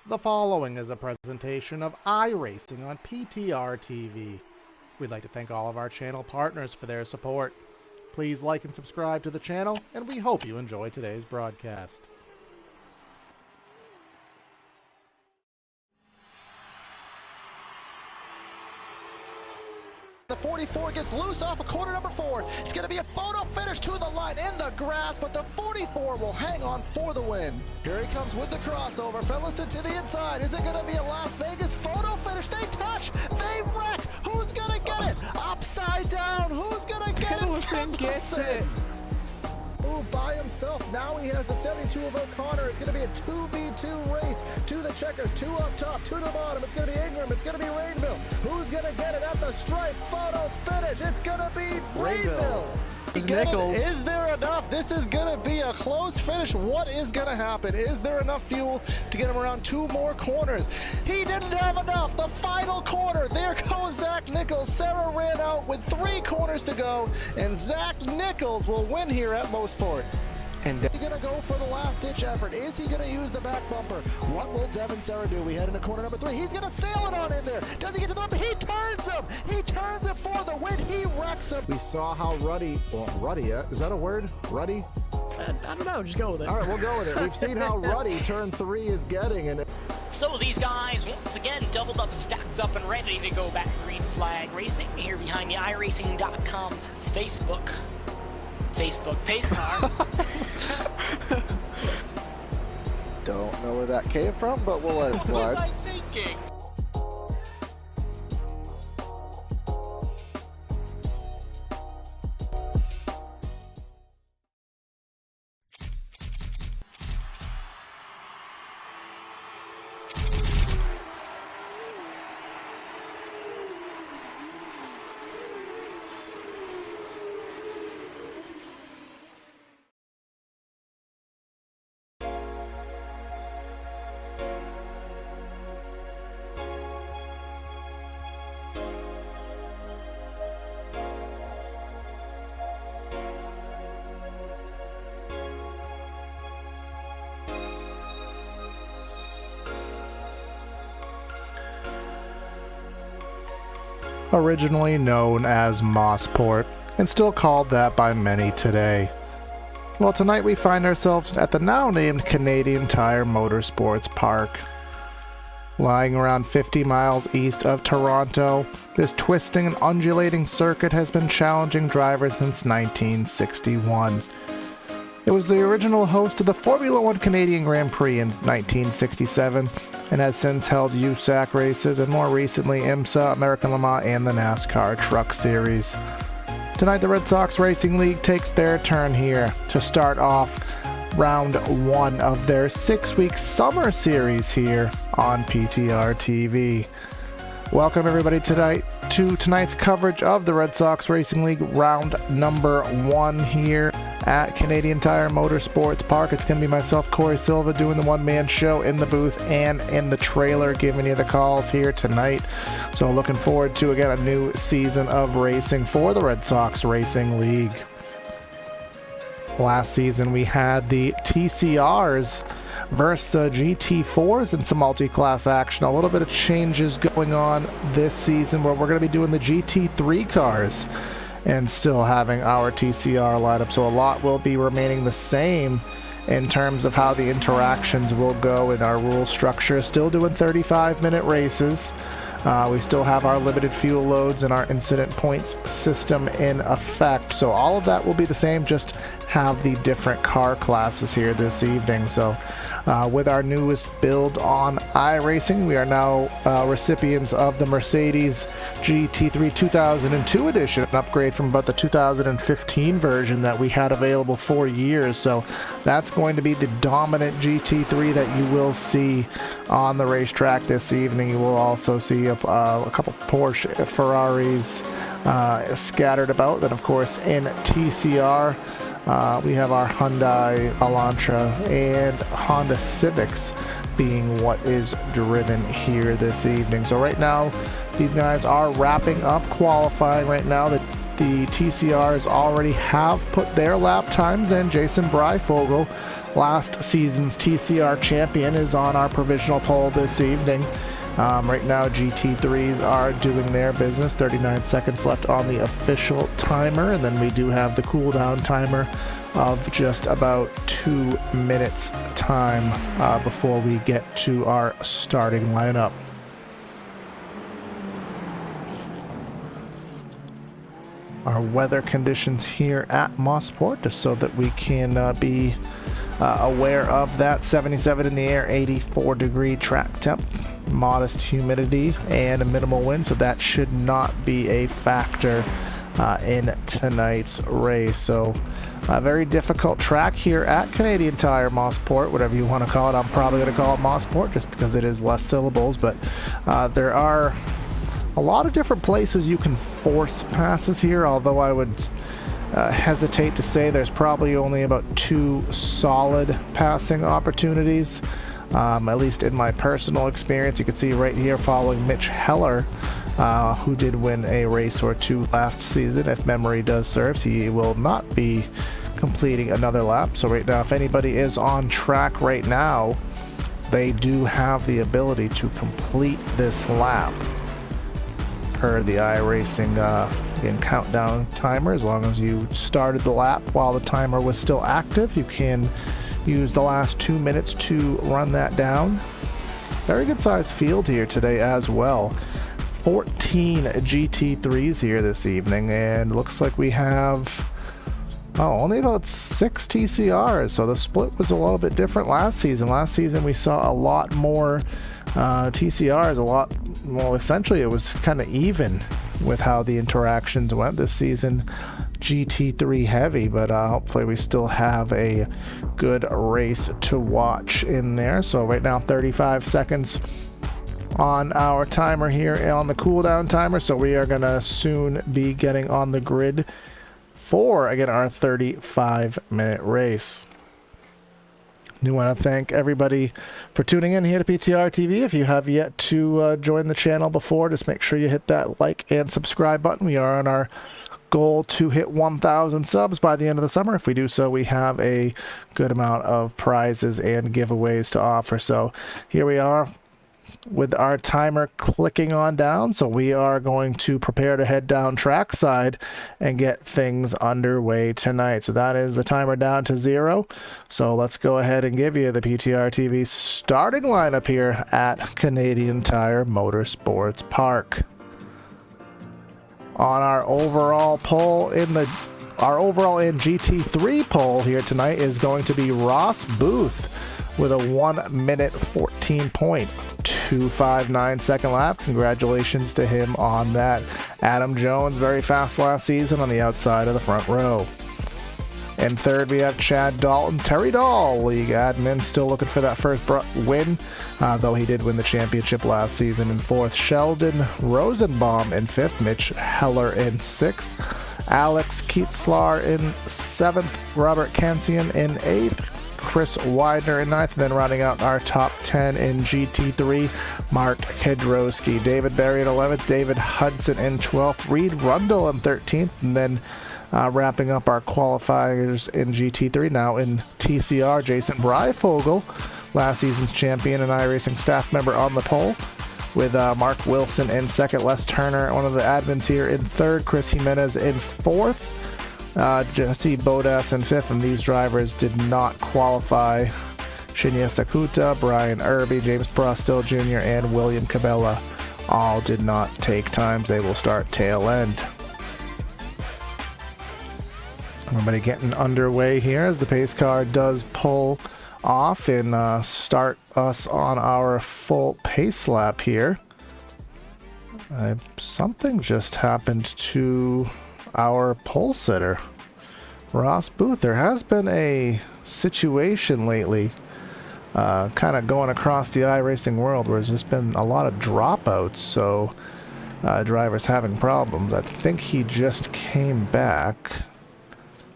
The following is a presentation of iRacing on PTR TV. We'd like to thank all of our channel partners for their support. Please like and subscribe to the channel, and we hope you enjoy today's broadcast. The 44 gets loose off of corner number 4. It's going to be a photo finish to the line in the grass, but the 44 will hang on for the win. Here he comes with the crossover. Fellison to the inside. Is it going to be a Las Vegas photo finish? They touch. They wreck. Who's going to get it? Upside down. Who's going to get it? Fellison gets it. Ooh, by himself. Now he has the 72 of O'Connor. It's going to be a 2v2 race to the checkers. 2 up top, 2 to the bottom. It's going to be Ingram. It's going to be Rainville. Who's going to get it at the stripe? Photo finish. It's going to be Rainville. Is there enough? This is going to be a close finish. What is going to happen? Is there enough fuel to get him around 2 more corners? He didn't have enough. The final corner. There goes Zach Nichols. Sarah ran out with 3 corners to go, and Zach Nichols will win here at Mosport. And is he going to go for the last-ditch effort? Is he going to use the back bumper? What will Devin Sarah do? We head into corner number 3. He's going to sail it on in there. Does he get to the bumper? He turns him. He turns it for the win. He wrecks him. We saw how Ruddy, is that a word? Ruddy? I don't know. Just go with it. All right, we'll go with it. We've seen how Ruddy turn 3 is getting. And so these guys, once again, doubled up, stacked up, and ready to go back green flag racing here behind the iRacing.com Facebook pace car. Don't know where that came from, but we'll let it slide. What was I thinking? Originally known as Mosport, and still called that by many today. Well, tonight we find ourselves at the now named Canadian Tire Motorsports Park. Lying around 50 miles east of Toronto, this twisting and undulating circuit has been challenging drivers since 1961. It was the original host of the Formula One Canadian Grand Prix in 1967 and has since held USAC races and more recently IMSA, American Le Mans, and the NASCAR Truck Series. Tonight, the Red Sox Racing League takes their turn here to start off round 1 of their 6-week summer series here on PTR TV. Welcome everybody tonight to tonight's coverage of the Red Sox Racing League round number 1 here at Canadian Tire Motorsports Park. It's going to be myself, Corey Silva, doing the one-man show in the booth and in the trailer, giving you the calls here tonight. So looking forward to, again, a new season of racing for the Red Sox Racing League. Last season we had the TCRs versus the GT4s in some multi-class action. A little bit of changes going on this season where we're going to be doing the GT3 cars and still having our TCR lineup. So a lot will be remaining the same in terms of how the interactions will go in our rule structure. Still doing 35-minute races. We still have our limited fuel loads and our incident points system in effect. So all of that will be the same, just have the different car classes here this evening. So with our newest build on iRacing, we are now recipients of the Mercedes GT3 2002 edition, an upgrade from about the 2015 version that we had available for years. So that's going to be the dominant GT3 that you will see on the racetrack this evening. You will also see a couple Porsche, Ferraris scattered about. Then of course in TCR, we have our Hyundai Elantra and Honda Civics being what is driven here this evening. So right now, these guys are wrapping up qualifying right now. The TCRs already have put their lap times in. Jason Breifogel, last season's TCR champion, is on our provisional pole this evening. Right now, GT3s are doing their business. 39 seconds left on the official timer, and then we do have the cool down timer of just about 2 minutes time before we get to our starting lineup. Our weather conditions here at Mosport, just so that we can be aware of that. 77 in the air, 84 degree track temp, modest humidity, and a minimal wind, so that should not be a factor in tonight's race. So a very difficult track here at Canadian Tire Mosport, whatever you want to call it. I'm probably going to call it Mosport just because it is less syllables, but there are a lot of different places you can force passes here, although I would hesitate to say there's probably only about 2 solid passing opportunities, at least in my personal experience. You can see right here following Mitch Heller, who did win a race or 2 last season. If memory does serve, he will not be completing another lap. So right now, if anybody is on track right now, they do have the ability to complete this lap per the iRacing countdown timer. As long as you started the lap while the timer was still active, you can use the last 2 minutes to run that down. Very good sized field here today as well. 14 GT3s here this evening, and looks like we have only about 6 TCRs, so the split was a little bit different last season. Last season we saw a lot more TCRs, well, essentially it was kind of even with how the interactions went. This season GT3 heavy, but hopefully we still have a good race to watch in there. So right now 35 seconds on our timer here on the cooldown timer, so we are gonna soon be getting on the grid for, again, our 35-minute race. I want to thank everybody for tuning in here to PTR TV. If you have yet to join the channel before, just make sure you hit that like and subscribe button. We are on our goal to hit 1,000 subs by the end of the summer. If we do so, we have a good amount of prizes and giveaways to offer. So here we are with our timer clicking on down, so we are going to prepare to head down trackside and get things underway tonight. So that is the timer down to 0. So let's go ahead and give you the PTR TV starting lineup here at Canadian Tire Motorsports Park. On our overall poll in GT3 poll here tonight is going to be Ross Booth with a 1-minute 14.259 second lap. Congratulations to him on that. Adam Jones, very fast last season on the outside of the front row. In third, we have Chad Dalton. Terry Dahl, league admin, still looking for that first win, though he did win the championship last season. In fourth, Sheldon Rosenbaum. In fifth, Mitch Heller in sixth. Alex Kietzlar in seventh. Robert Kansian in eighth. Chris Widener in ninth. And then rounding out our top 10 in GT3, Mark Kedrowski. David Berry in 11th. David Hudson in 12th. Reed Rundle in 13th. And then wrapping up our qualifiers in GT3, now in TCR, Jason Breifogel, last season's champion and iRacing staff member, on the pole, with Mark Wilson in second, Les Turner, one of the admins here, in third, Chris Jimenez in fourth, Jesse Bodas in fifth, and these drivers did not qualify. Shinya Sakuta, Brian Irby, James Prostel Jr., and William Cabela all did not take times. They will start tail end. Everybody getting underway here as the pace car does pull off and start us on our full pace lap here. Something just happened to our pole sitter, Ross Booth. There has been a situation lately kind of going across the iRacing world where there's just been a lot of dropouts, so drivers having problems. I think he just came back.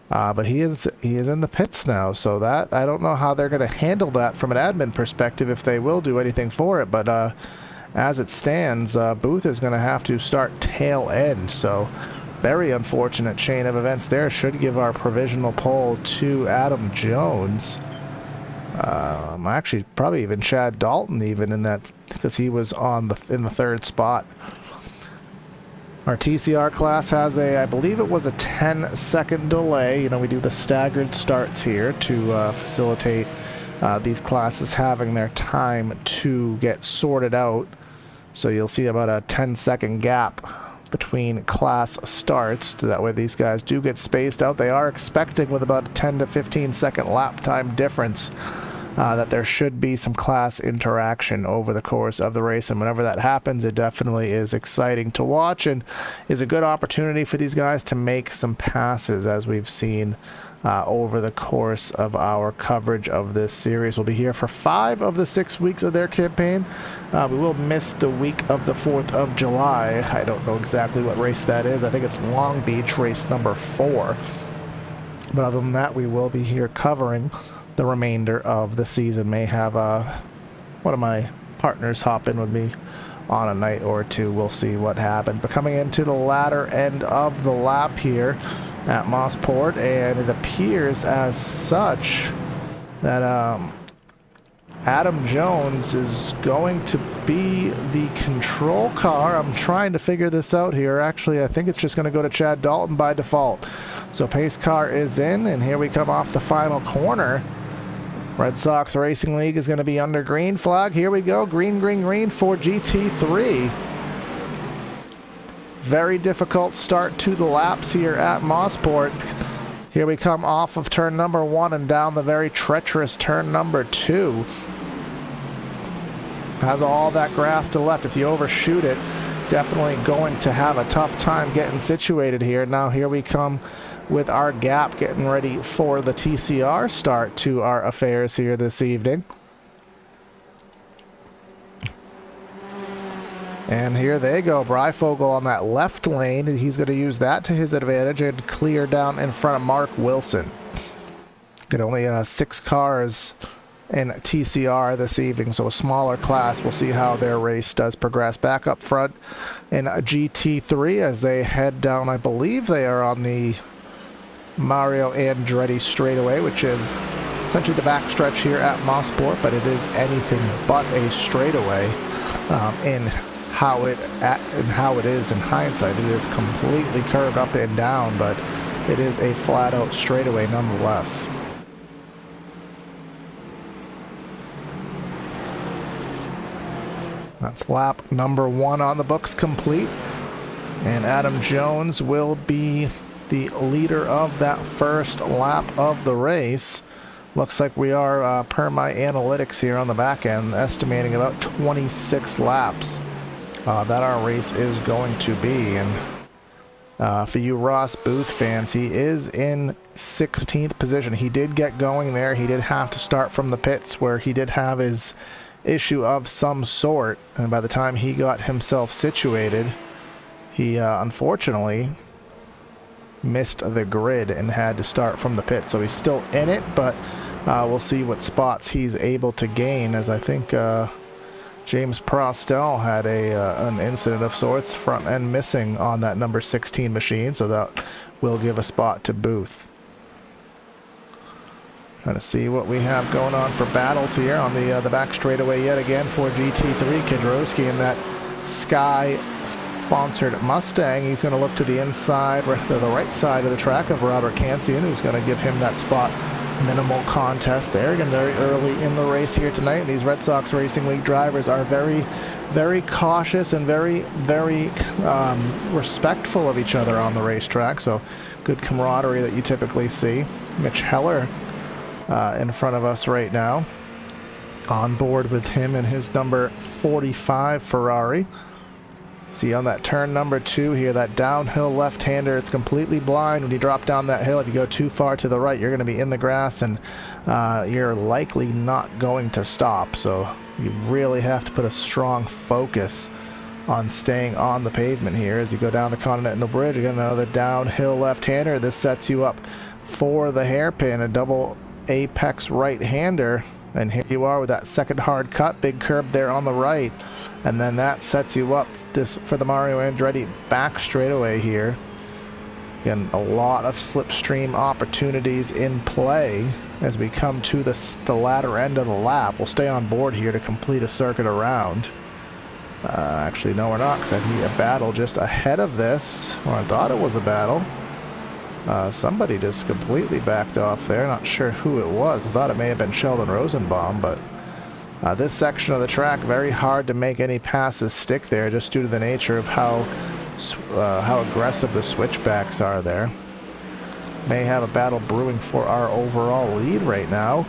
But he is in the pits now, so that I don't know how they're going to handle that from an admin perspective, if they will do anything for it. But as it stands, Booth is going to have to start tail end. So very unfortunate chain of events there. Should give our provisional pole to Adam Jones. Actually, probably even Chad Dalton even in that, because he was in the third spot. Our TCR class has I believe it was a 10-second delay. You know, we do the staggered starts here to facilitate these classes having their time to get sorted out. So you'll see about a 10-second gap between class starts. That way these guys do get spaced out. They are expecting, with about a 10 to 15-second lap time difference, that there should be some class interaction over the course of the race, and whenever that happens, it definitely is exciting to watch and is a good opportunity for these guys to make some passes, as we've seen over the course of our coverage of this series. We'll be here for 5 of the 6 weeks of their campaign. We will miss the week of the 4th of July. I don't know exactly what race that is. I think it's Long Beach, race number 4. But other than that, we will be here covering the remainder of the season. May have one of my partners hop in with me on a night or two. We'll see what happens. But coming into the latter end of the lap here at Mosport, and it appears as such that Adam Jones is going to be the control car. I'm trying to figure this out here. Actually, I think it's just going to go to Chad Dalton by default. So pace car is in, and here we come off the final corner. Red Sox Racing League is going to be under green flag. Here we go. Green, green, green for GT3. Very difficult start to the laps here at Mosport. Here we come off of turn number 1 and down the very treacherous turn number 2. Has all that grass to the left. If you overshoot it, definitely going to have a tough time getting situated here. Now here we come with our gap, getting ready for the TCR start to our affairs here this evening. And here they go. Breifogel on that left lane. He's going to use that to his advantage and clear down in front of Mark Wilson. Get only 6 cars in TCR this evening, so a smaller class. We'll see how their race does progress. Back up front in GT3 as they head down. I believe they are on the Mario Andretti straightaway, which is essentially the backstretch here at Mosport, but it is anything but a straightaway in how it is in hindsight. It is completely curved up and down, but it is a flat-out straightaway nonetheless. That's lap number 1 on the books complete, and Adam Jones will be the leader of that first lap of the race. Looks like we are, per my analytics here on the back end, estimating about 26 laps that our race is going to be. And For you Ross Booth fans, he is in 16th position. He did get going there. He did have to start from the pits where he did have his issue of some sort. And by the time he got himself situated, he unfortunately missed the grid and had to start from the pit. So he's still in it, but we'll see what spots he's able to gain, as I think James Prostel had an incident of sorts, front end missing on that number 16 machine, so that will give a spot to Booth. Trying to see what we have going on for battles here on the back straightaway yet again for GT3. Kidrowski in that Sky sponsored Mustang. He's going to look to the inside, to the right side of the track of Robert Kansian, who's going to give him that spot. Minimal contest there. Again, very early in the race here tonight. These Red Sox Racing League drivers are very, very cautious and very, very respectful of each other on the racetrack. So good camaraderie that you typically see. Mitch Heller in front of us right now. On board with him and his number 45 Ferrari. See on that turn number 2 here, that downhill left-hander, it's completely blind when you drop down that hill. If you go too far to the right, you're going to be in the grass, and you're likely not going to stop. So you really have to put a strong focus on staying on the pavement here as you go down the Continental Bridge. Again, another downhill left-hander. This sets you up for the hairpin, a double apex right-hander. And here you are with that second hard cut, big curb there on the right. And then that sets you up for the Mario Andretti back straightaway here. Again, a lot of slipstream opportunities in play as we come to the latter end of the lap. We'll stay on board here to complete a circuit around. Actually, no, we're not, because I need a battle just ahead of this. Well, I thought it was a battle. Somebody just completely backed off there. Not sure who it was. I thought it may have been Sheldon Rosenbaum, but this section of the track, very hard to make any passes stick there, just due to the nature of how aggressive the switchbacks are there. May have a battle brewing for our overall lead right now.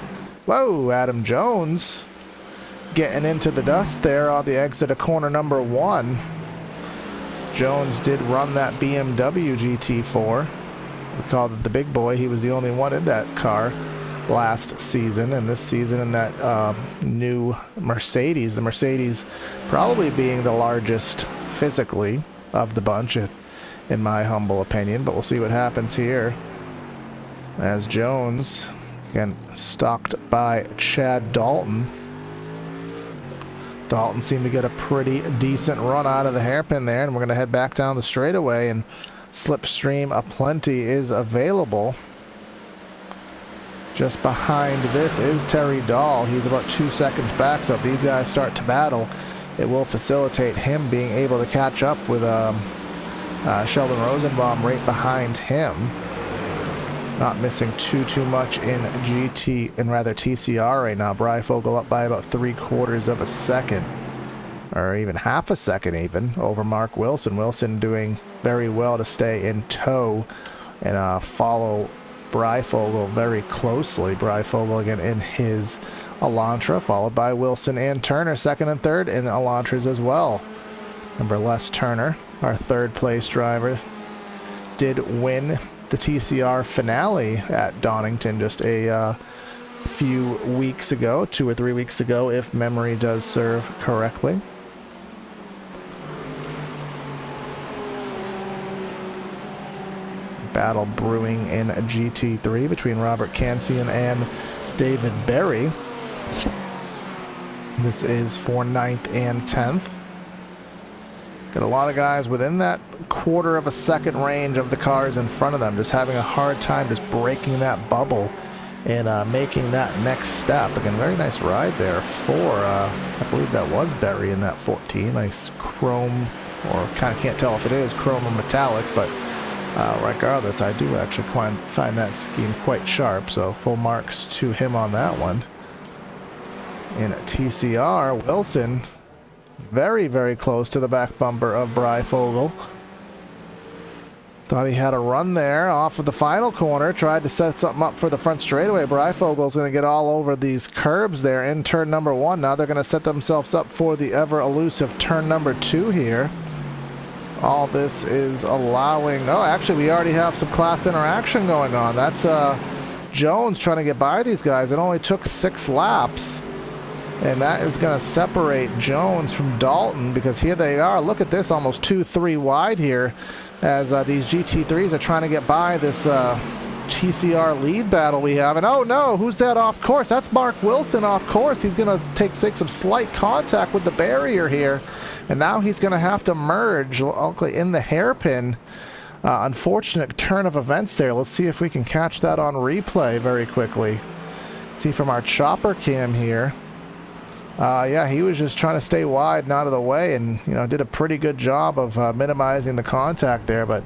Whoa, Adam Jones getting into the dust there on the exit of corner number 1. Jones did run that BMW GT4. We called it the big boy. He was the only one in that car last season, and this season in that new Mercedes. The Mercedes probably being the largest physically of the bunch, in my humble opinion, but we'll see what happens here as Jones, again, stalked by Chad Dalton. Dalton seemed to get a pretty decent run out of the hairpin there, and we're going to head back down the straightaway, and slipstream aplenty is available. Just behind this is Terry Dahl. He's about 2 seconds back, so if these guys start to battle, it will facilitate him being able to catch up with Sheldon Rosenbaum right behind him. Not missing too much in TCR right now. Breyfogle up by about 3/4 of a second, or even half a second even, over Mark Wilson. Wilson doing very well to stay in tow and follow Breyfogle very closely. Breyfogle again in his Elantra, followed by Wilson and Turner, second and third in Elantras as well. Remember, Les Turner, our third place driver, did win the TCR finale at Donington just a few weeks ago, 2 or 3 weeks ago, if memory does serve correctly. Battle brewing in GT3 between Robert Kansian and David Berry. This is for 9th and 10th. Got a lot of guys within that 1/4 of a second range of the cars in front of them, just having a hard time just breaking that bubble and making that next step. Again, very nice ride there for, I believe that was Berry in that 14. Nice chrome, or kind of can't tell if it is chrome or metallic, but regardless, I do actually find that scheme quite sharp, so full marks to him on that one. In TCR, Wilson very, very close to the back bumper of Breyfogle. Thought he had a run there off of the final corner, tried to set something up for the front straightaway. Breyfogle's going to get all over these curbs there in turn number 1. Now they're going to set themselves up for the ever elusive turn number 2 here. all this is allowing... Oh, actually, we already have some class interaction going on. That's Jones trying to get by these guys. It only took 6 laps. And that is going to separate Jones from Dalton, because here they are. Look at this, almost 2-3 wide here, as these GT3s are trying to get by this TCR lead battle we have. And oh no, who's that off course? That's Mark Wilson off course. He's going to take some slight contact with the barrier here. And now he's going to have to merge in the hairpin. Unfortunate turn of events there. Let's see if we can catch that on replay very quickly. See from our chopper cam here. Yeah, he was just trying to stay wide and out of the way, and did a pretty good job of minimizing the contact there. But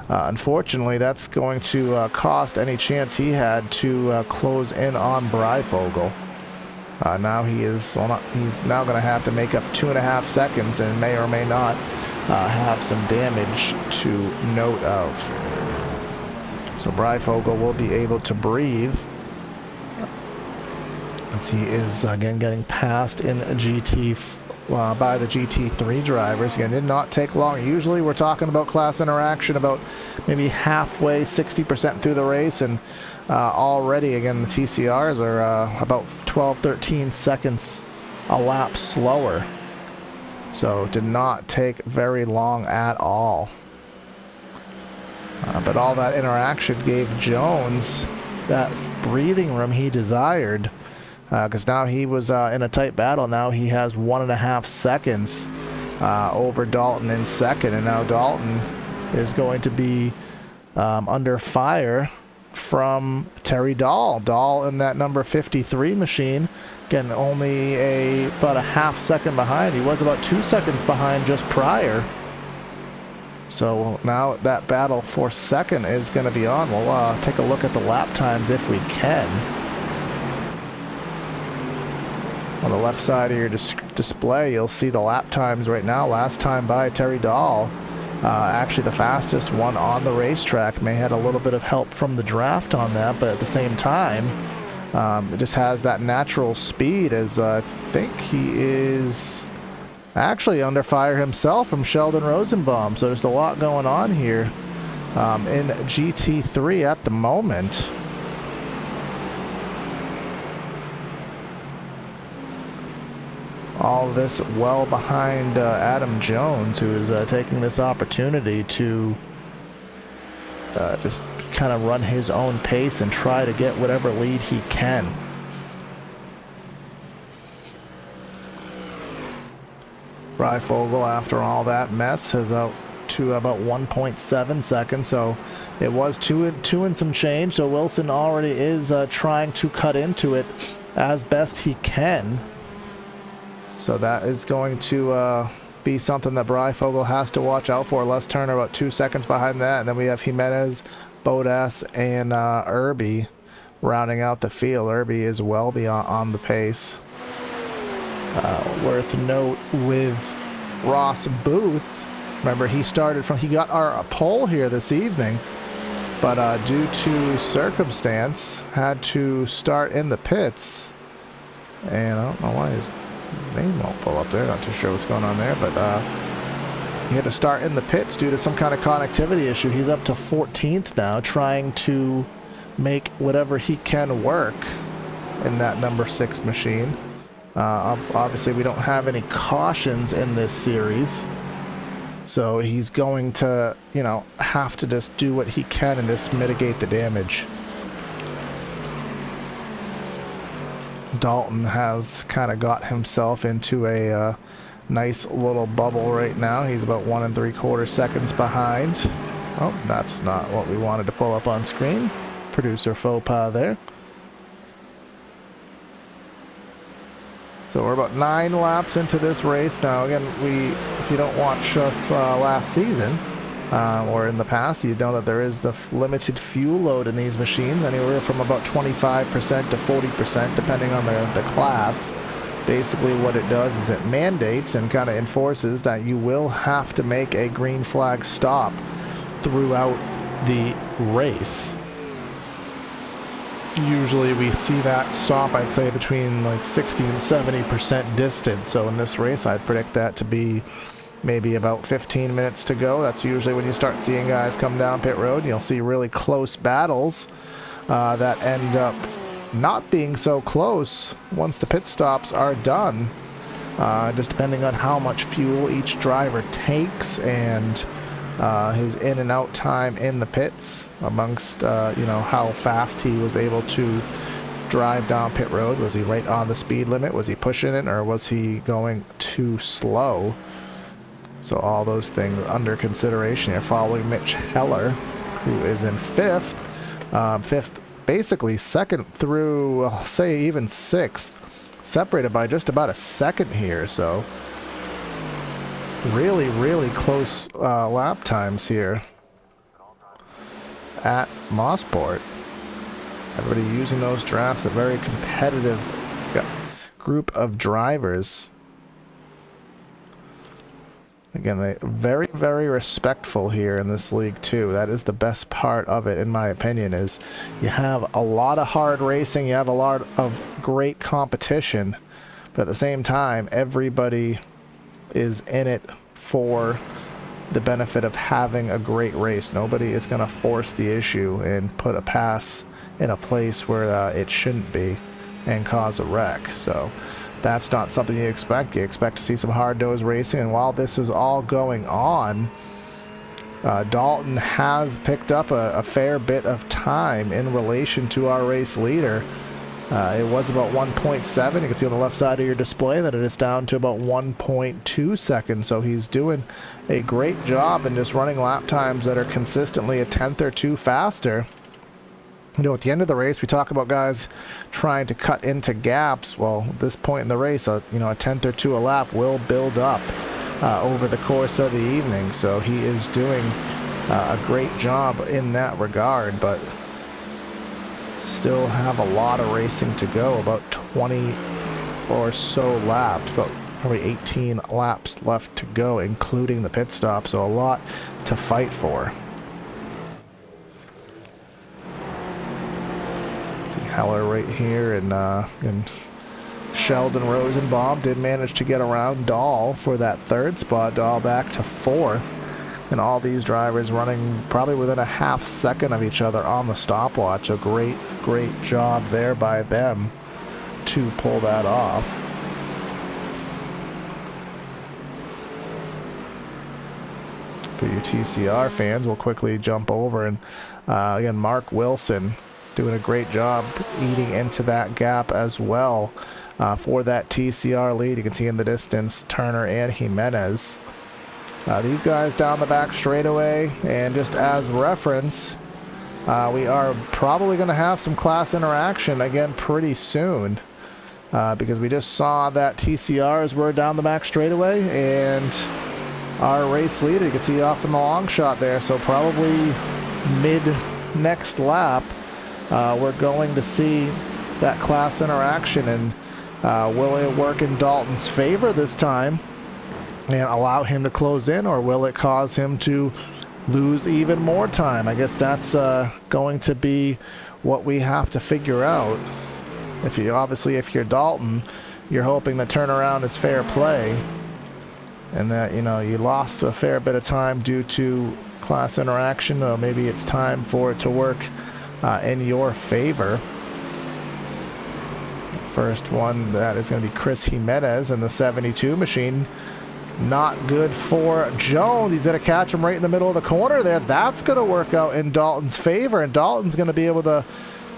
unfortunately, that's going to cost any chance he had to close in on Breyfogle. Now he's now going to have to make up 2.5 seconds, and may or may not have some damage to note of. So Breyfogle will be able to breathe, as he is again getting passed in GT by the GT3 drivers. Again, did not take long. Usually we're talking about class interaction about maybe halfway, 60% through the race, and already again the TCRs are about 12-13 seconds a lap slower. So it did not take very long at all. But all that interaction gave Jones that breathing room he desired. Because now he was in a tight battle. Now he has 1.5 seconds over Dalton in second, and now Dalton is going to be under fire from Terry Dahl. Dahl in that number 53 machine, again only about a half second behind. He was about 2 seconds behind just prior. So now that battle for second is going to be on. We'll take a look at the lap times if we can. On the left side of your display, you'll see the lap times right now. Last time by Terry Dahl, actually the fastest one on the racetrack. May had a little bit of help from the draft on that, but at the same time, it just has that natural speed, as I think he is actually under fire himself from Sheldon Rosenbaum. So there's a lot going on here in GT3 at the moment. All this well behind Adam Jones, who is taking this opportunity to just kind of run his own pace and try to get whatever lead he can. Breyfogle, after all that mess, is out to about 1.7 seconds, so it was two and some change. So Wilson already is trying to cut into it as best he can. So that is going to be something that Breyfogle has to watch out for. Les Turner about 2 seconds behind that. And then we have Jimenez, Bodas, and Irby rounding out the field. Irby is well beyond on the pace. Worth note with Ross Booth. Remember, he got our pole here this evening, but due to circumstance, had to start in the pits. And I don't know why his name won't pull up there. Not too sure what's going on there, but he had to start in the pits due to some kind of connectivity issue. He's up to 14th now, trying to make whatever he can work in that number 6 machine. Obviously, we don't have any cautions in this series, so he's going to, have to just do what he can and just mitigate the damage. Dalton has kind of got himself into a nice little bubble right now. He's about 1 3/4 seconds behind. Oh, that's not what we wanted to pull up on screen. Producer faux pas there. So we're about 9 laps into this race now. Again, if you don't watch us last season or in the past, you know that there is the limited fuel load in these machines, anywhere from about 25% to 40%, depending on the class. Basically what it does is it mandates and kind of enforces that you will have to make a green flag stop throughout the race. Usually we see that stop, I'd say, between like 60 and 70% distance. So in this race, I'd predict that to be maybe about 15 minutes to go. That's usually when you start seeing guys come down pit road. You'll see really close battles that end up not being so close once the pit stops are done, just depending on how much fuel each driver takes and his in and out time in the pits, amongst you know, how fast he was able to drive down pit road. Was he right on the speed limit? Was he pushing it, or was he going too slow? So all those things under consideration here. Following Mitch Heller, who is in fifth. Fifth, basically second through, I'll say even sixth. Separated by just about a second here, so really, really close lap times here at Mosport. Everybody using those drafts, a very competitive group of drivers. Again, they very, very respectful here in this league too. That is the best part of it, in my opinion, is you have a lot of hard racing, you have a lot of great competition, but at the same time, everybody is in it for the benefit of having a great race. Nobody is going to force the issue and put a pass in a place where it shouldn't be and cause a wreck. So that's not something you expect. You expect to see some hard-nosed racing, and while this is all going on, Dalton has picked up a fair bit of time in relation to our race leader. It was about 1.7. You can see on the left side of your display that it is down to about 1.2 seconds. So he's doing a great job in just running lap times that are consistently a tenth or two faster. You know, at the end of the race, we talk about guys trying to cut into gaps. Well, at this point in the race, you know, a tenth or two a lap will build up over the course of the evening. So he is doing a great job in that regard, but still have a lot of racing to go. About 20 or so laps, about probably 18 laps left to go, including the pit stop. So a lot to fight for. Heller right here, and Sheldon Rosenbaum did manage to get around Dahl for that third spot. Dahl back to fourth, and all these drivers running probably within a half second of each other on the stopwatch. A great job there by them to pull that off. For you TCR fans, we'll quickly jump over, and again, Mark Wilson doing a great job eating into that gap as well for that TCR lead. You can see in the distance Turner and Jimenez. These guys down the back straightaway, and just as reference, we are probably going to have some class interaction again pretty soon, because we just saw that TCRs were down the back straightaway, and our race leader, you can see off in the long shot there, so probably mid next lap we're going to see that class interaction, and will it work in Dalton's favor this time and allow him to close in, or will it cause him to lose even more time? I guess that's going to be what we have to figure out. If you're Dalton, you're hoping the turnaround is fair play, and that, you know, you lost a fair bit of time due to class interaction, or maybe it's time for it to work in your favor. First one, that is going to be Chris Jimenez in the 72 machine. Not good for Jones. He's going to catch him right in the middle of the corner there. That's going to work out in Dalton's favor, and Dalton's going to be able to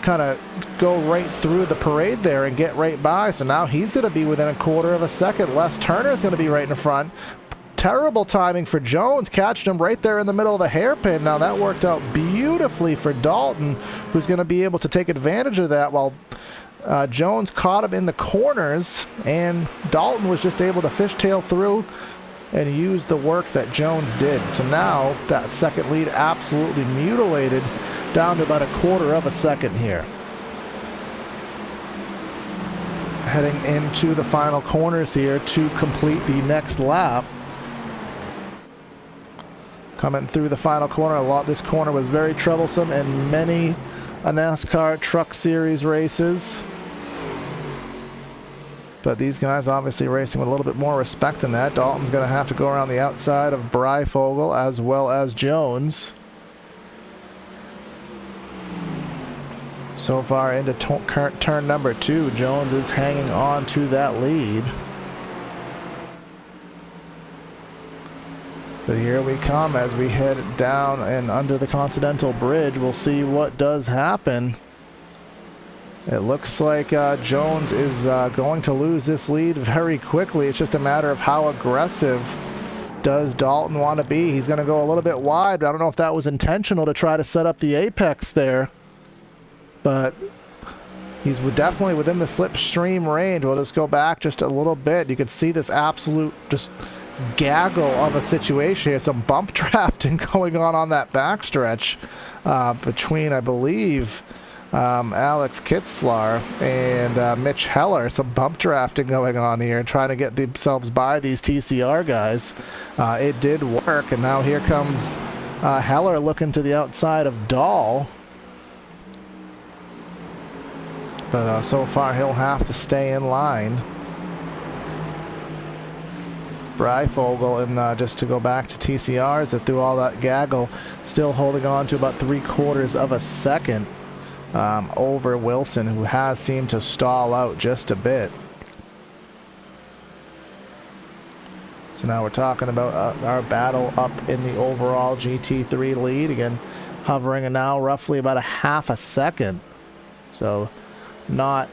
kind of go right through the parade there and get right by. So now he's going to be within a quarter of a second. Les Turner's going to be right in front. Terrible timing for Jones, catched him right there in the middle of the hairpin. Now that worked out beautifully for Dalton, who's going to be able to take advantage of that, while Jones caught him in the corners, and Dalton was just able to fishtail through and use the work that Jones did. So now that second lead absolutely mutilated, down to about a quarter of a second here. Heading into the final corners here to complete the next lap. Coming through the final corner, this corner was very troublesome in many a NASCAR Truck Series races. But these guys obviously racing with a little bit more respect than that. Dalton's going to have to go around the outside of Breyfogle as well as Jones. So far into current turn number 2, Jones is hanging on to that lead. But here we come as we head down and under the Continental Bridge. We'll see what does happen. It looks like Jones is going to lose this lead very quickly. It's just a matter of how aggressive does Dalton want to be. He's going to go a little bit wide. I don't know if that was intentional to try to set up the apex there. But he's definitely within the slipstream range. We'll just go back just a little bit. You can see this absolute just gaggle of a situation here. Some bump drafting going on that backstretch between, I believe, Alex Kitzlar and Mitch Heller. Some bump drafting going on here, trying to get themselves by these TCR guys. It did work, and now here comes Heller looking to the outside of Dahl. But so far he'll have to stay in line. Breyfogle, and just to go back to TCRs that through all that gaggle, still holding on to about 3/4 of a second over Wilson, who has seemed to stall out just a bit. So now we're talking about our battle up in the overall GT3 lead, again hovering now roughly about a half a second. So not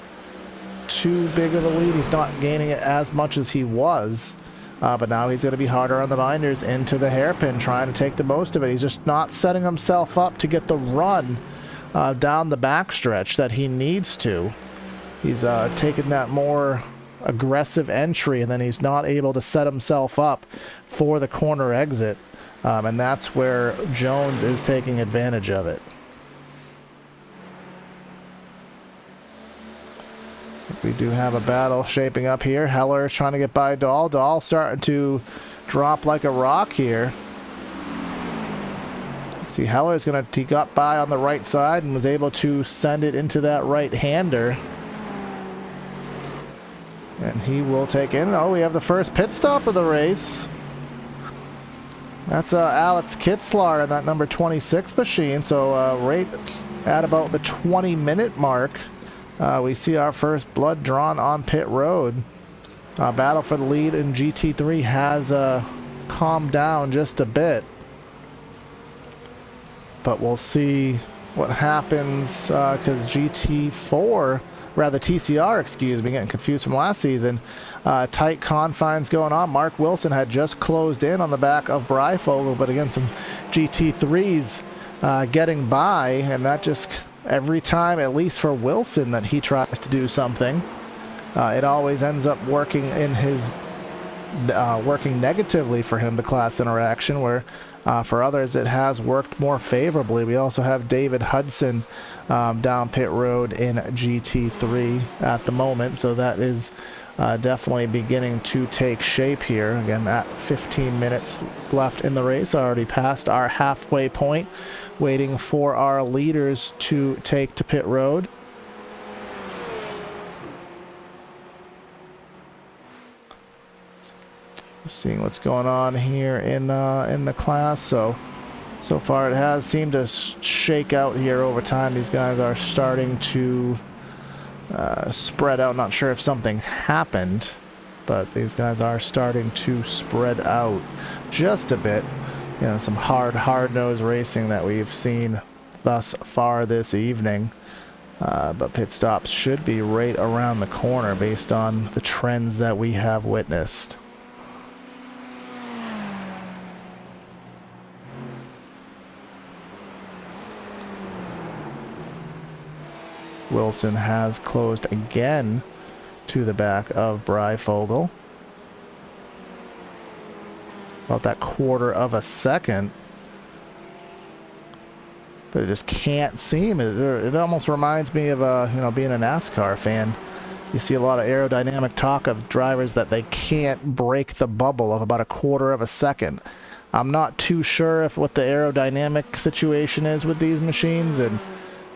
too big of a lead. He's not gaining it as much as he was. But now he's going to be harder on the binders into the hairpin, trying to take the most of it. He's just not setting himself up to get the run down the backstretch that he needs to. He's taking that more aggressive entry, and then he's not able to set himself up for the corner exit. And that's where Jones is taking advantage of it. We do have a battle shaping up here. Heller is trying to get by Dahl. Dahl starting to drop like a rock here. See, Heller is going to, he got by on the right side and was able to send it into that right-hander. And he will take in. Oh, we have the first pit stop of the race. That's Alex Kitzlar in that number 26 machine. So right at about the 20-minute mark, we see our first blood drawn on pit road. Battle for the lead in GT3 has calmed down just a bit. But we'll see what happens because GT4, rather TCR, excuse me, getting confused from last season. Tight confines going on. Mark Wilson had just closed in on the back of Breyfogle, but again, some GT3s getting by, and that just... every time, at least for Wilson, that he tries to do something, it always ends up working in his working negatively for him, the class interaction, where for others it has worked more favorably. We also have David Hudson down pit road in GT3 at the moment, so that is definitely beginning to take shape here. Again, at 15 minutes left in the race, already past our halfway point, waiting for our leaders to take to pit road. Seeing what's going on here in the class. So far it has seemed to shake out here over time. These guys are starting to spread out. Not sure if something happened, but these guys are starting to spread out just a bit. You know, some hard-nosed racing that we've seen thus far this evening. But pit stops should be right around the corner based on the trends that we have witnessed. Wilson has closed again to the back of Breyfogle. About that 1/4 of a second. But it just can't seem. It almost reminds me of being a NASCAR fan. You see a lot of aerodynamic talk of drivers that they can't break the bubble of about a 1/4 of a second. I'm not too sure if what the aerodynamic situation is with these machines, and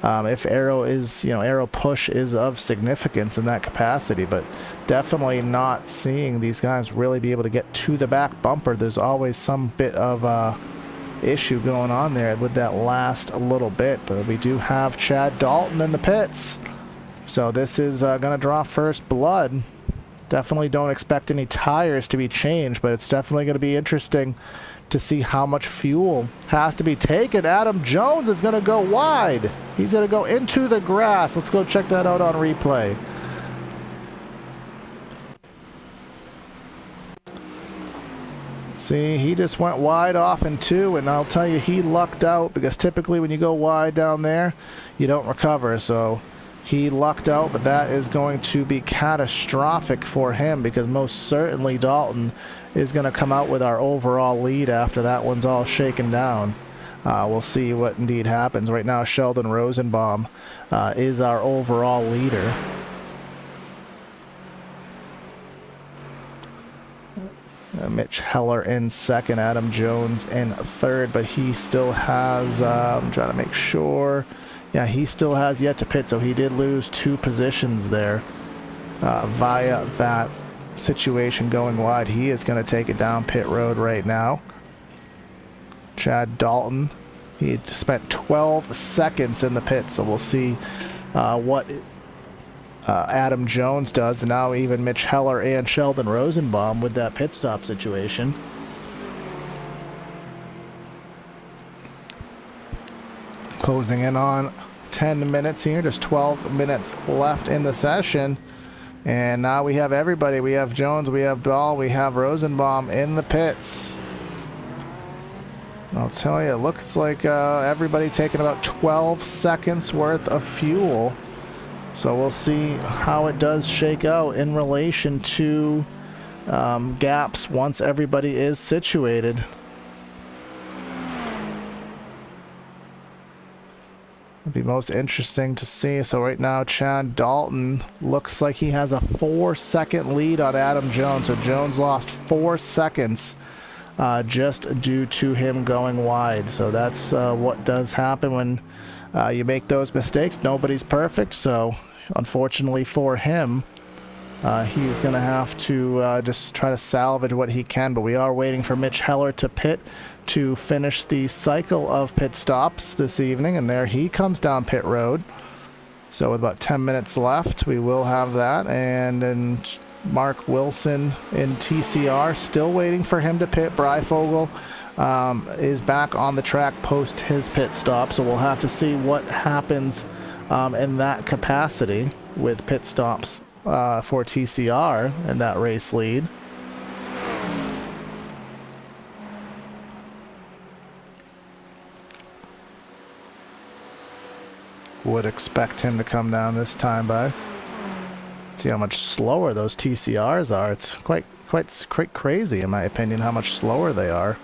if arrow push is of significance in that capacity, but definitely not seeing these guys really be able to get to the back bumper. There's always some bit of issue going on there with that last little bit, but we do have Chad Dalton in the pits, so this is gonna draw first blood. Definitely don't expect any tires to be changed, but it's definitely going to be interesting to see how much fuel has to be taken. Adam Jones is going to go wide. He's going to go into the grass. Let's go check that out on replay. See, he just went wide off in two, and I'll tell you, he lucked out, because typically when you go wide down there, you don't recover. So he lucked out, but that is going to be catastrophic for him, because most certainly Dalton is going to come out with our overall lead after that one's all shaken down. We'll see what indeed happens. Right now, Sheldon Rosenbaum is our overall leader. Mitch Heller in second, Adam Jones in third, but he still has, I'm trying to make sure, yeah, he still has yet to pit, so he did lose 2 positions there via that situation going wide. He is going to take it down pit road right now. Chad Dalton, he spent 12 seconds in the pit, so we'll see what Adam Jones does, and now even Mitch Heller and Sheldon Rosenbaum with that pit stop situation. Closing in on 10 minutes here, just 12 minutes left in the session, and now we have everybody. We have Jones, we have Dahl, we have Rosenbaum in the pits. I'll tell you, it looks like everybody taking about 12 seconds worth of fuel. So we'll see how it does shake out in relation to gaps once everybody is situated. It'll be most interesting to see. So right now, Chad Dalton looks like he has a 4-second lead on Adam Jones. So Jones lost 4 seconds just due to him going wide. So that's what does happen when you make those mistakes. Nobody's perfect, so unfortunately for him, he's going to have to just try to salvage what he can. But we are waiting for Mitch Heller to pit to finish the cycle of pit stops this evening, and there he comes down pit road. So with about 10 minutes left, we will have that. And then Mark Wilson in TCR, still waiting for him to pit. Breyfogle is back on the track post his pit stop, so we'll have to see what happens in that capacity with pit stops for TCR in that race lead. Would expect him to come down this time by. See how much slower those TCRs are. It's quite crazy in my opinion how much slower they are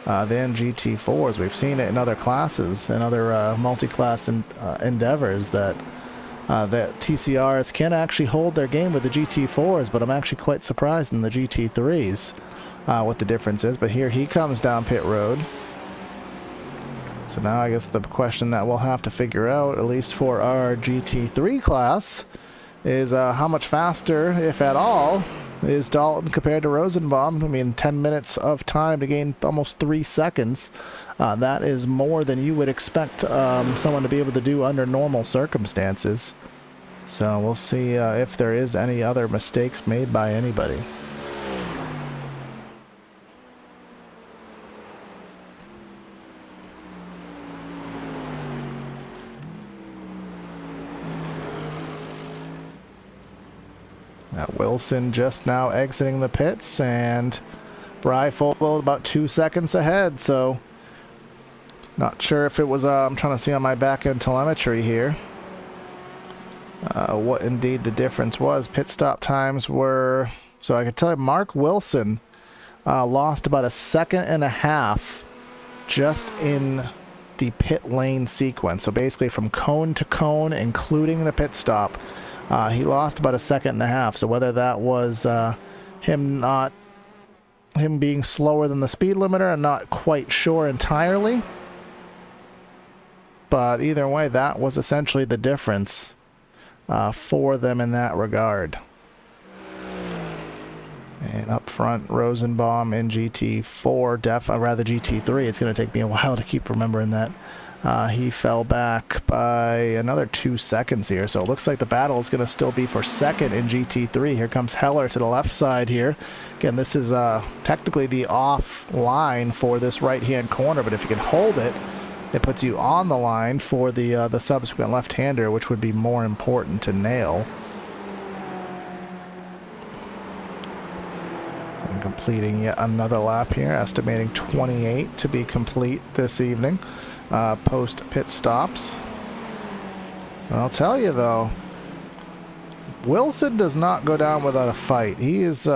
than GT4s. We've seen it in other classes, in other multi-class endeavors, that TCRs can actually hold their game with the GT4s, but I'm actually quite surprised in the GT3s what the difference is. But here he comes down pit road. So now I guess the question that we'll have to figure out, at least for our GT3 class, is how much faster, if at all, is Dalton compared to Rosenbaum. I mean, 10 minutes of time to gain almost 3 seconds. That is more than you would expect someone to be able to do under normal circumstances. So we'll see if there is any other mistakes made by anybody. Wilson just now exiting the pits, and Breyfogle about 2 seconds ahead, so not sure if it was, I'm trying to see on my back end telemetry here what indeed the difference was. Pit stop times were, so I can tell you Mark Wilson lost about 1.5 seconds just in the pit lane sequence. So basically from cone to cone, including the pit stop, he lost about 1.5 seconds. So whether that was him being slower than the speed limiter, I'm not quite sure entirely. but either way, that was essentially the difference for them in that regard. And up front, Rosenbaum in GT4, rather GT3. It's going to take me a while to keep remembering that. He fell back by another 2 seconds here, so it looks like the battle is going to still be for second in GT3. Here comes Heller to the left side here. Again, this is technically the off line for this right-hand corner, but if you can hold it, it puts you on the line for the subsequent left-hander, which would be more important to nail. And completing yet another lap here, estimating 28 to be complete this evening. Post pit stops. And I'll tell you though, Wilson does not go down without a fight. He is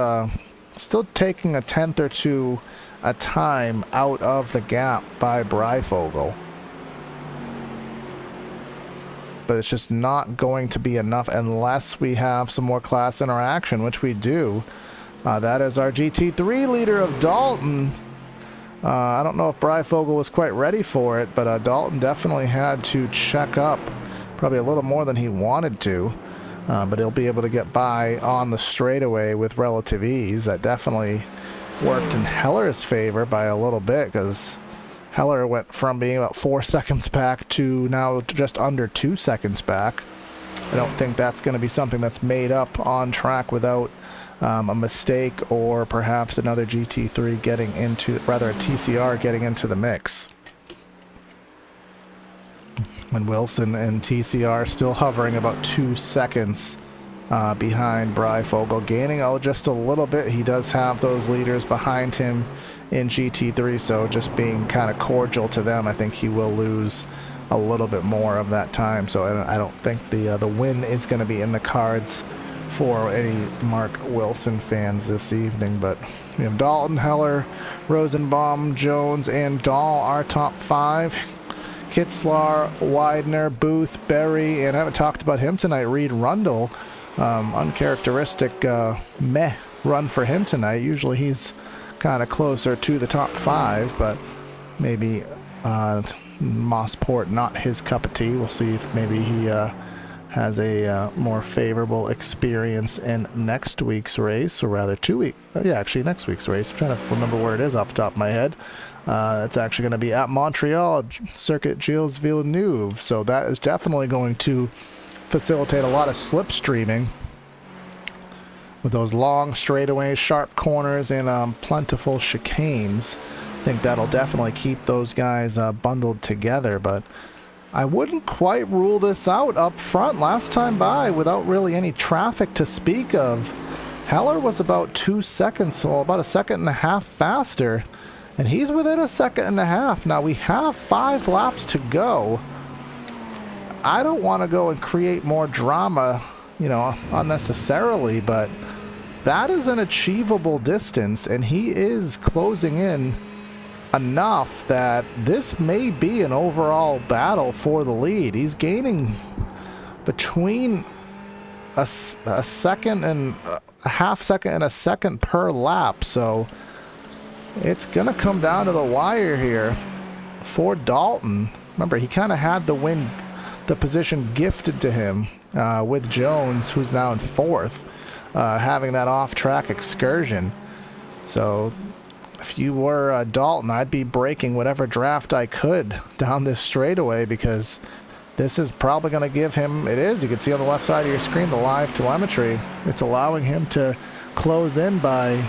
still taking a tenth or two a time out of the gap by Breyfogle. But it's just not going to be enough unless we have some more class interaction, which we do. That is our GT3 leader of Dalton. I don't know if Breyfogle was quite ready for it, but Dalton definitely had to check up probably a little more than he wanted to. But he'll be able to get by on the straightaway with relative ease. That definitely worked in Heller's favor by a little bit, because Heller went from being about 4 seconds back to now just under 2 seconds back. I don't think that's going to be something that's made up on track without a mistake, or perhaps another GT3 getting into, rather a TCR getting into the mix. And Wilson and TCR still hovering about 2 seconds behind Breyfogle, gaining just a little bit. He does have those leaders behind him in GT3, so just being kind of cordial to them, I think he will lose a little bit more of that time. So I don't think the win is going to be in the cards for any Mark Wilson fans this evening. But we have Dalton, Heller, Rosenbaum, Jones, and Dahl, our top 5. Kitzlar, Widener, Booth, Berry, and I haven't talked about him tonight, Reed Rundle. Uncharacteristic meh run for him tonight. Usually he's kind of closer to the top 5, but maybe Mosport not his cup of tea. We'll see if maybe he has a more favorable experience in next week's race, or rather next week's race. I'm trying to remember where it is off the top of my head. It's actually going to be at Montreal, Circuit Gilles Villeneuve, so that is definitely going to facilitate a lot of slipstreaming with those long straightaways, sharp corners, and plentiful chicanes. I think that'll definitely keep those guys bundled together, but I wouldn't quite rule this out up front. Last time by, without really any traffic to speak of, Heller was about 2 seconds, well, about 1.5 seconds faster, and he's within 1.5 seconds. Now we have 5 laps to go. I don't want to go and create more drama, unnecessarily, but that is an achievable distance, and he is closing in enough that this may be an overall battle for the lead. He's gaining between a second and a half second and a second per lap, so it's gonna come down to the wire here for Dalton. Remember, he kind of had the position gifted to him with Jones, who's now in 4th, having that off-track excursion. So if you were Dalton, I'd be breaking whatever draft I could down this straightaway, because this is probably going to give him, it is, you can see on the left side of your screen, the live telemetry. It's allowing him to close in by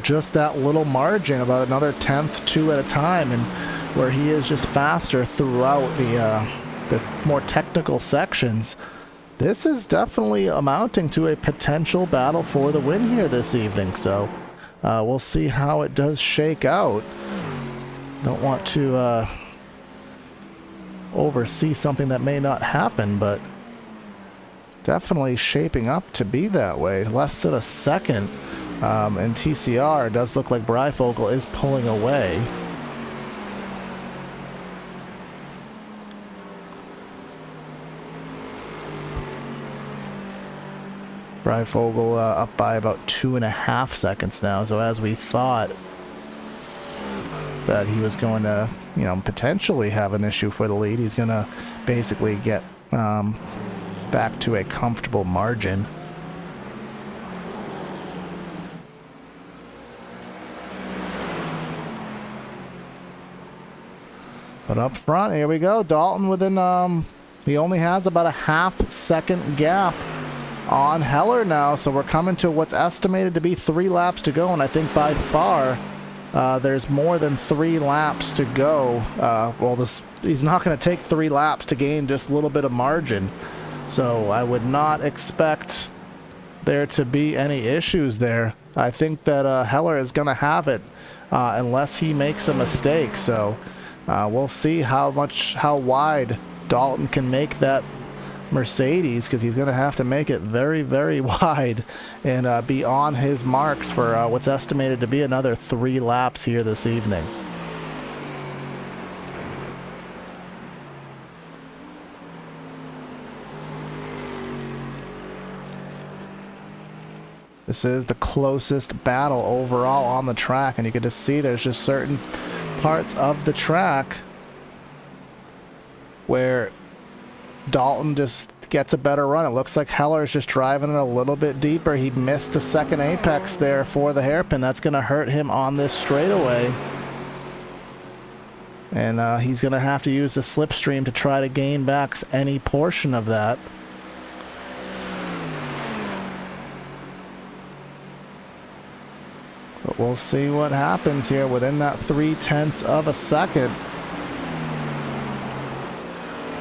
just that little margin, about another 1/10, 2 at a time, and where he is just faster throughout the more technical sections. This is definitely amounting to a potential battle for the win here this evening, so we'll see how it does shake out. Don't want to oversee something that may not happen, but definitely shaping up to be that way. Less than 1 second, and TCR does look like Breyfogle is pulling away. Breyfogle up by about 2.5 seconds now, so as we thought, that he was going to, you know, potentially have an issue for the lead. He's going to basically get back to a comfortable margin. But up front, here we go. Dalton within, he only has about a half-second gap on Heller now. So we're coming to what's estimated to be 3 laps to go. And I think by far, there's more than 3 laps to go. Well, he's not going to take 3 laps to gain just a little bit of margin. So I would not expect there to be any issues there. I think that Heller is going to have it unless he makes a mistake. So we'll see how wide Dalton can make that Mercedes, because he's going to have to make it very, very wide and be on his marks for what's estimated to be another 3 laps here this evening. This is the closest battle overall on the track, and you can just see there's just certain parts of the track where Dalton just gets a better run. It looks like Heller's just driving it a little bit deeper. He missed the second apex there for the hairpin. That's going to hurt him on this straightaway. And he's going to have to use the slipstream to try to gain back any portion of that. But we'll see what happens here within that 0.3 of a second.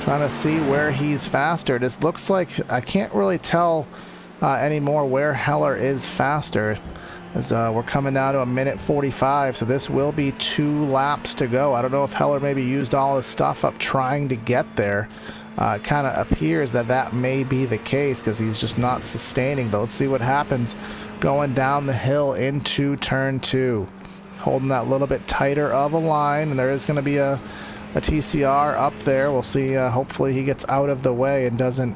Trying to see where he's faster. This looks like I can't really tell anymore where Heller is faster, as we're coming down to 1:45, so this will be 2 laps to go. I don't know if Heller maybe used all his stuff up trying to get there. It kind of appears that that may be the case because he's just not sustaining, but let's see what happens going down the hill into turn 2. Holding that little bit tighter of a line, and there is going to be a TCR up there. We'll see. Hopefully he gets out of the way and doesn't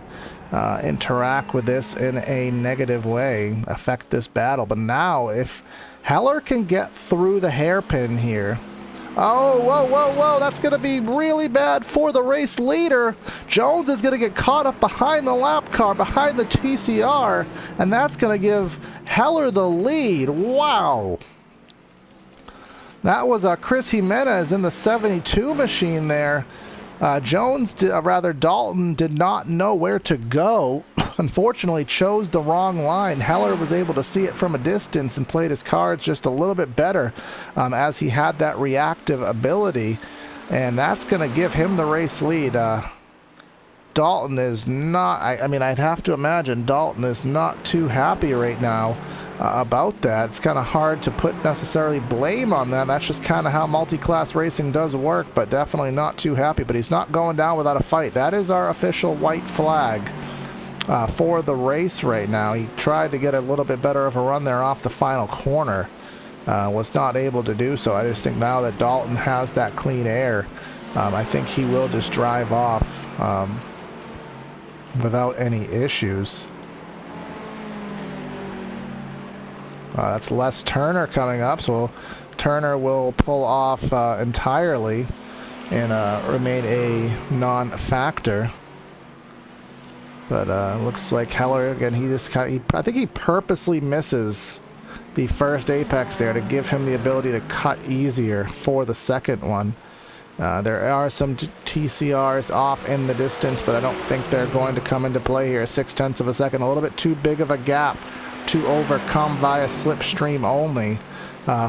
interact with this in a negative way, affect this battle. But now if Heller can get through the hairpin here. Oh, whoa, that's going to be really bad for the race leader. Jones is going to get caught up behind the lap car, behind the TCR, and that's going to give Heller the lead. Wow. That was Chris Jimenez in the 72 machine there. Dalton did not know where to go. Unfortunately, chose the wrong line. Heller was able to see it from a distance and played his cards just a little bit better as he had that reactive ability. And that's going to give him the race lead. Dalton is not, I mean, I'd have to imagine Dalton is not too happy right now about that. It's kind of hard to put necessarily blame on them. That's just kind of how multi-class racing does work, but definitely not too happy. But he's not going down without a fight. That is our official white flag for the race right now. He tried to get a little bit better of a run there off the final corner. Was not able to do so. I just think now that Dalton has that clean air, I think he will just drive off without any issues. That's Les Turner coming up, so Turner will pull off entirely and remain a non-factor. But looks like Heller, again, I think he purposely misses the first apex there to give him the ability to cut easier for the second one. There are some TCRs off in the distance, but I don't think they're going to come into play here. 0.6 of a second, a little bit too big of a gap to overcome via slipstream only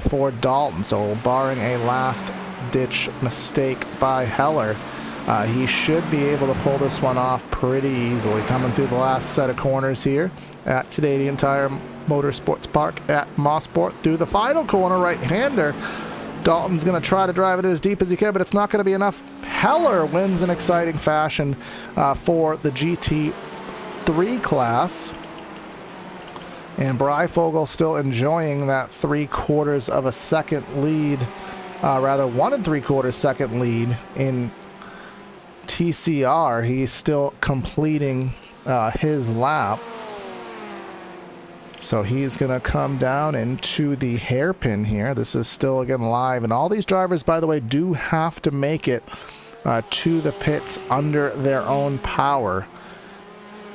for Dalton. So barring a last-ditch mistake by Heller, he should be able to pull this one off pretty easily. Coming through the last set of corners here at Canadian Tire Motorsports Park at Mosport. Through the final corner, right-hander. Dalton's going to try to drive it as deep as he can, but it's not going to be enough. Heller wins in exciting fashion for the GT3 class. And Breyfogle still enjoying that 3/4 of a second lead, rather 1 3/4 second lead in TCR. He's still completing his lap. So he's going to come down into the hairpin here. This is still, again, live. And all these drivers, by the way, do have to make it to the pits under their own power.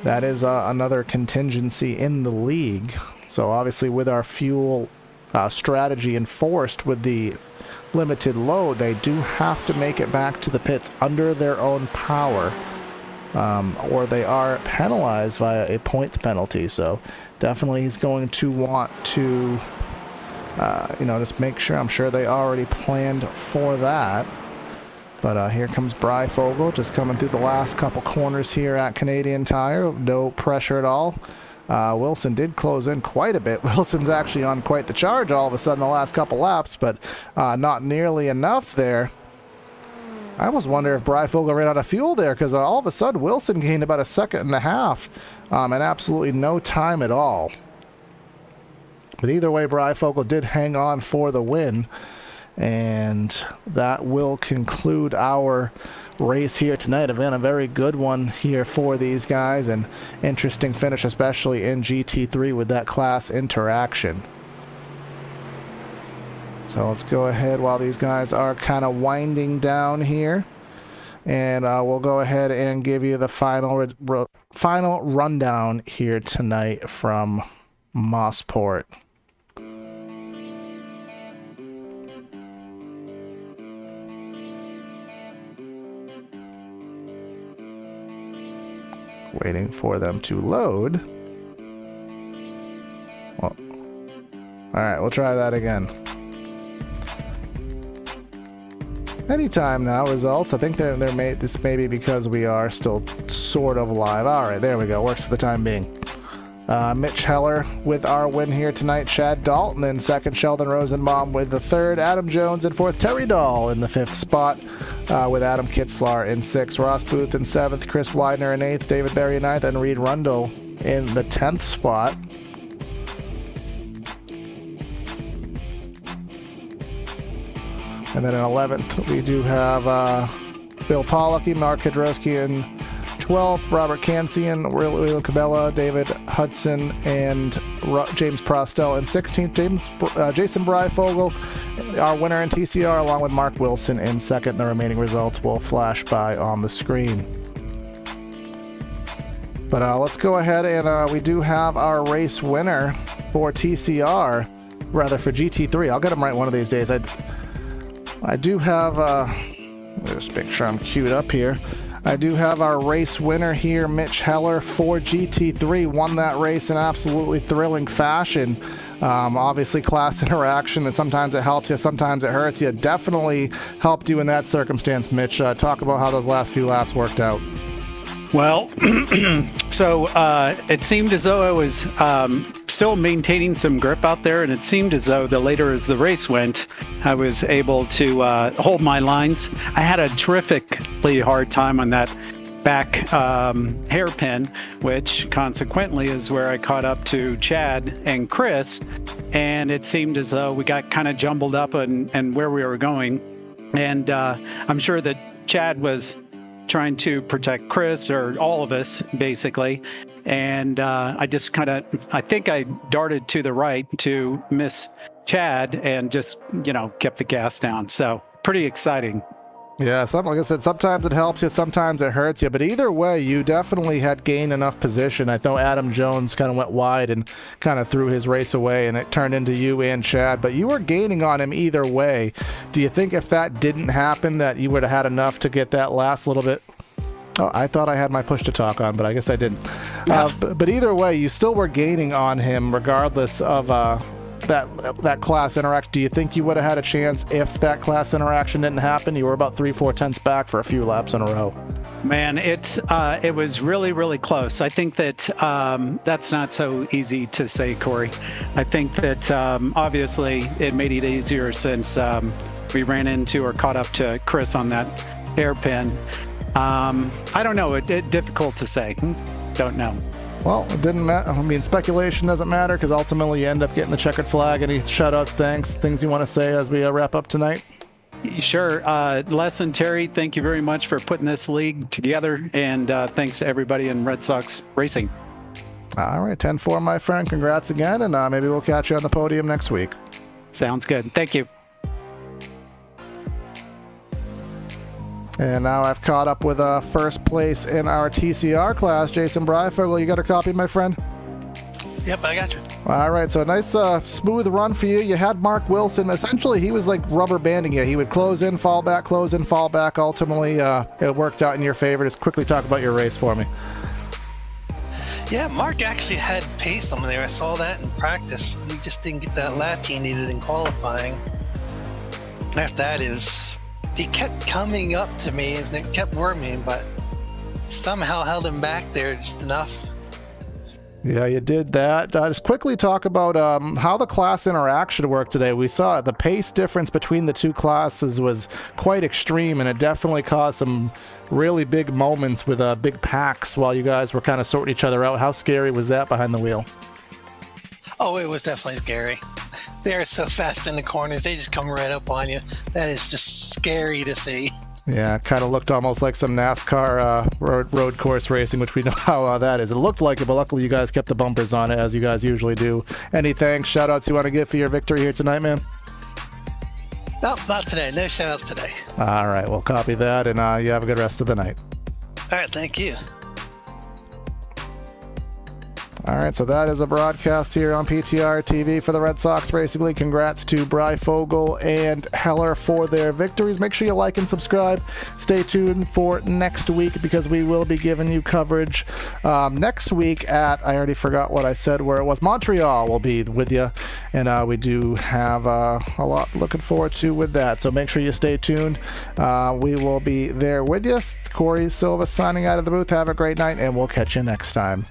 That is another contingency in the league. So obviously with our fuel strategy enforced with the limited load, they do have to make it back to the pits under their own power. Or they are penalized via a points penalty. So definitely he's going to want to, just make sure. I'm sure they already planned for that. But here comes Breyfogle, just coming through the last couple corners here at Canadian Tire. No pressure at all. Wilson did close in quite a bit. Wilson's actually on quite the charge all of a sudden the last couple laps, but not nearly enough there. I was wondering if Breyfogle ran out of fuel there, because all of a sudden Wilson gained about a second and a half and absolutely no time at all. But either way, Breyfogle did hang on for the win, and that will conclude our race here tonight. Again, a very good one here for these guys, and interesting finish, especially in GT3 with that class interaction. So let's go ahead while these guys are kind of winding down here, and we'll go ahead and give you the final rundown here tonight from Mosport. Waiting for them to load. Well, all right, we'll try that again. Anytime now, results. I think this may be because we are still sort of live. All right, there we go. Works for the time being. Mitch Heller with our win here tonight. Chad Dalton in second. Sheldon Rosenbaum with the third. Adam Jones in fourth. Terry Dahl in the fifth spot with Adam Kitzlar in sixth. Ross Booth in seventh. Chris Widener in eighth. David Berry in ninth. And Reed Rundle in the 10th spot. And then in 11th, we do have Bill Pollocky, Mark Kidrowski in 12th, Robert Kansian, William Cabela, David Hudson, and James Prostel in 16th. Jason Breyfogle, our winner in TCR, along with Mark Wilson in second. The remaining results will flash by on the screen. But let's go ahead, and we do have our race winner for TCR, rather for GT3. I'll get him right one of these days. I do have, just make sure I'm queued up here. I do have our race winner here, Mitch Heller for GT3. Won that race in absolutely thrilling fashion. Obviously, class interaction, and sometimes it helps you, sometimes it hurts you. Definitely helped you in that circumstance, Mitch. Talk about how those last few laps worked out. Well, so it seemed as though I was still maintaining some grip out there, and it seemed as though the later as the race went, I was able to hold my lines. I had a terrifically hard time on that back hairpin, which consequently is where I caught up to Chad and Chris, and it seemed as though we got kind of jumbled up and where we were going. And I'm sure that Chad was trying to protect Chris, or all of us basically, and I just I think I darted to the right to miss Chad and just kept the gas down. So pretty exciting. Yeah, like I said, sometimes it helps you, sometimes it hurts you, but either way, you definitely had gained enough position. I know Adam Jones kind of went wide and kind of threw his race away, and it turned into you and Chad, but you were gaining on him either way. Do you think if that didn't happen that you would have had enough to get that last little bit? Oh, I thought I had my push to talk on, but I guess I didn't. But either way, you still were gaining on him regardless of that class interaction. Do you think you would have had a chance if that class interaction didn't happen? You were about 3-4 tenths back for a few laps in a row. Man, it was really, really close. I think that that's not so easy to say, Corey. I think that obviously it made it easier since we ran into or caught up to Chris on that hairpin. I don't know. It's difficult to say. Don't know. Well, it didn't matter. I mean, speculation doesn't matter because ultimately you end up getting the checkered flag. Any shout-outs, thanks, things you want to say as we wrap up tonight? Sure. Les and Terry, thank you very much for putting this league together, and thanks to everybody in Red Sox Racing. All right, 10-4, my friend. Congrats again, and maybe we'll catch you on the podium next week. Sounds good. Thank you. And now I've caught up with first place in our TCR class. Jason Breifogel, you got a copy, my friend? Yep, I got you. All right, so a nice smooth run for you. You had Mark Wilson. Essentially, he was like rubber banding you. He would close in, fall back, close in, fall back. Ultimately, it worked out in your favor. Just quickly talk about your race for me. Yeah, Mark actually had pace on there. I saw that in practice. He just didn't get that lap he needed in qualifying. After that he kept coming up to me and it kept worming, but somehow held him back there just enough. Yeah, you did that. Just quickly talk about how the class interaction worked today. We saw the pace difference between the two classes was quite extreme, and it definitely caused some really big moments with big packs while you guys were kind of sorting each other out. How scary was that behind the wheel? Oh, it was definitely scary. They're so fast in the corners. They just come right up on you. That is just scary to see. Yeah, kind of looked almost like some NASCAR road course racing, which we know how that is. It looked like it, but luckily you guys kept the bumpers on it, as you guys usually do. Any thanks, shout-outs you want to give for your victory here tonight, man? No, not today. No shout-outs today. All right, we'll copy that, and you have a good rest of the night. All right, thank you. All right, so that is a broadcast here on PTR TV for the Red Sox Racing League. Congrats to Breifogel and Heller for their victories. Make sure you like and subscribe. Stay tuned for next week because we will be giving you coverage next week at, I already forgot what I said, where it was. Montreal will be with you, and we do have a lot looking forward to with that. So make sure you stay tuned. We will be there with you. Corey Silva signing out of the booth. Have a great night, and we'll catch you next time.